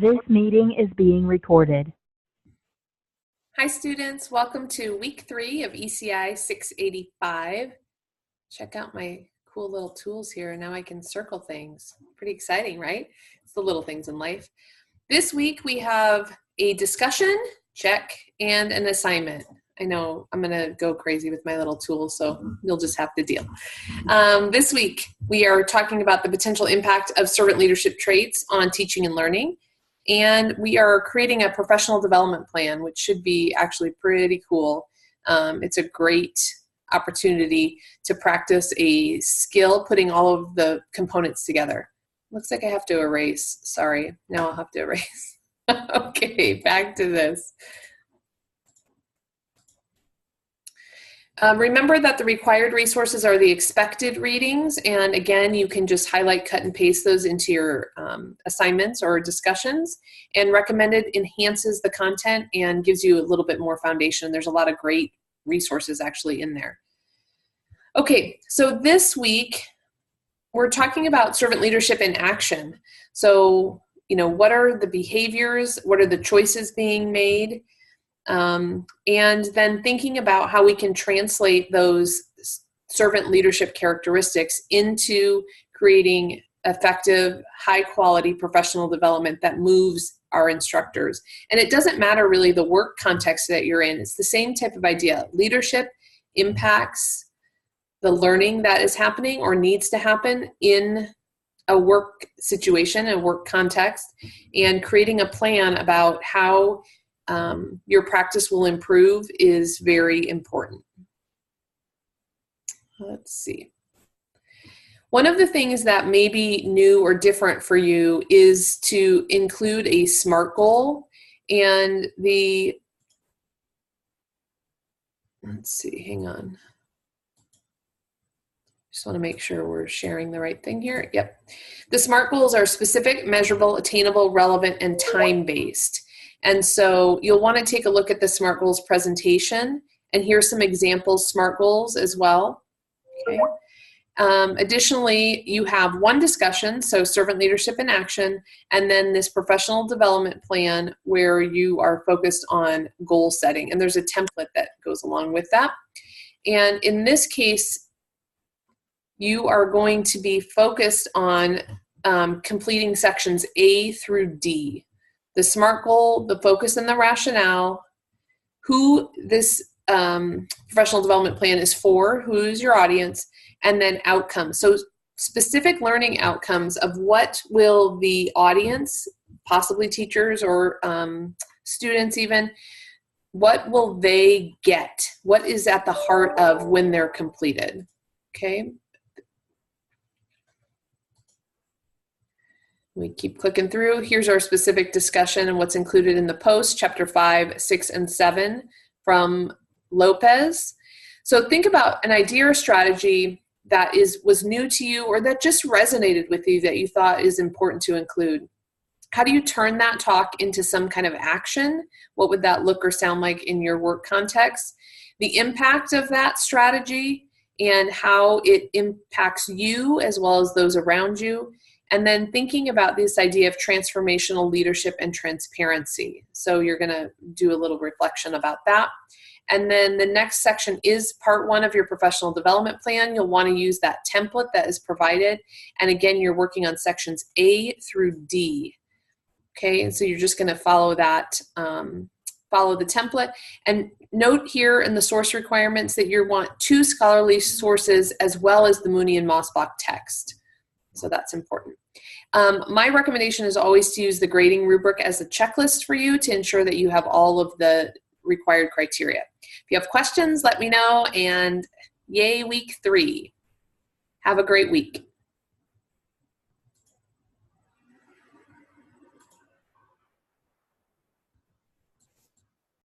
This meeting is being recorded. Hi students, welcome to week 3 of ECI 685. Check out my cool little tools here. Now I can circle things. Pretty exciting, right? It's the little things in life. This week we have a discussion, check, and an assignment. I know I'm gonna go crazy with my little tools, so you'll just have to deal. This week we are talking about the potential impact of servant leadership traits on teaching and learning. And we are creating a professional development plan, which should be actually pretty cool. It's a great opportunity to practice a skill, putting all of the components together. Looks like I have to erase. Sorry, now I'll have to erase. Okay, back to this. Remember that the required resources are the expected readings, and again, you can just highlight, cut, and paste those into your assignments or discussions. And recommended enhances the content and gives you a little bit more foundation. There's a lot of great resources actually in there. Okay, so this week we're talking about servant leadership in action. So, what are the behaviors? What are the choices being made? And then thinking about how we can translate those servant leadership characteristics into creating effective, high-quality professional development that moves our instructors. And it doesn't matter really the work context that you're in. It's the same type of idea. Leadership impacts the learning that is happening or needs to happen in a work situation, a work context, and creating a plan about how your practice will improve is very important. Let's see. One of the things that may be new or different for you is to include a SMART goal, and let's see, hang on. Just want to make sure we're sharing the right thing here. Yep. The SMART goals are specific, measurable, attainable, relevant, and time-based. And so you'll want to take a look at the SMART goals presentation, and here's some examples SMART goals as well. Okay. Additionally, you have one discussion, so servant leadership in action, and then this professional development plan where you are focused on goal setting. And there's a template that goes along with that. And in this case, you are going to be focused on completing sections A through D. The SMART goal, the focus and the rationale, who this professional development plan is for, who's your audience, and then outcomes. So specific learning outcomes of what will the audience, possibly teachers or students even, what will they get? What is at the heart of when they're completed? Okay. We keep clicking through. Here's our specific discussion and what's included in the post, chapter 5, 6, and 7 from Lopez. So think about an idea or strategy that was new to you or that just resonated with you that you thought is important to include. How do you turn that talk into some kind of action? What would that look or sound like in your work context? The impact of that strategy and how it impacts you as well as those around you. And then thinking about this idea of transformational leadership and transparency. So you're going to do a little reflection about that. And then the next section is part 1 of your professional development plan. You'll want to use that template that is provided. And again, you're working on sections A through D. Okay, and so you're just going to follow that, follow the template. And note here in the source requirements that you want 2 scholarly sources as well as the Mooney and Mossbach text. So that's important. My recommendation is always to use the grading rubric as a checklist for you to ensure that you have all of the required criteria. If you have questions, let me know, and yay, week 3. Have a great week.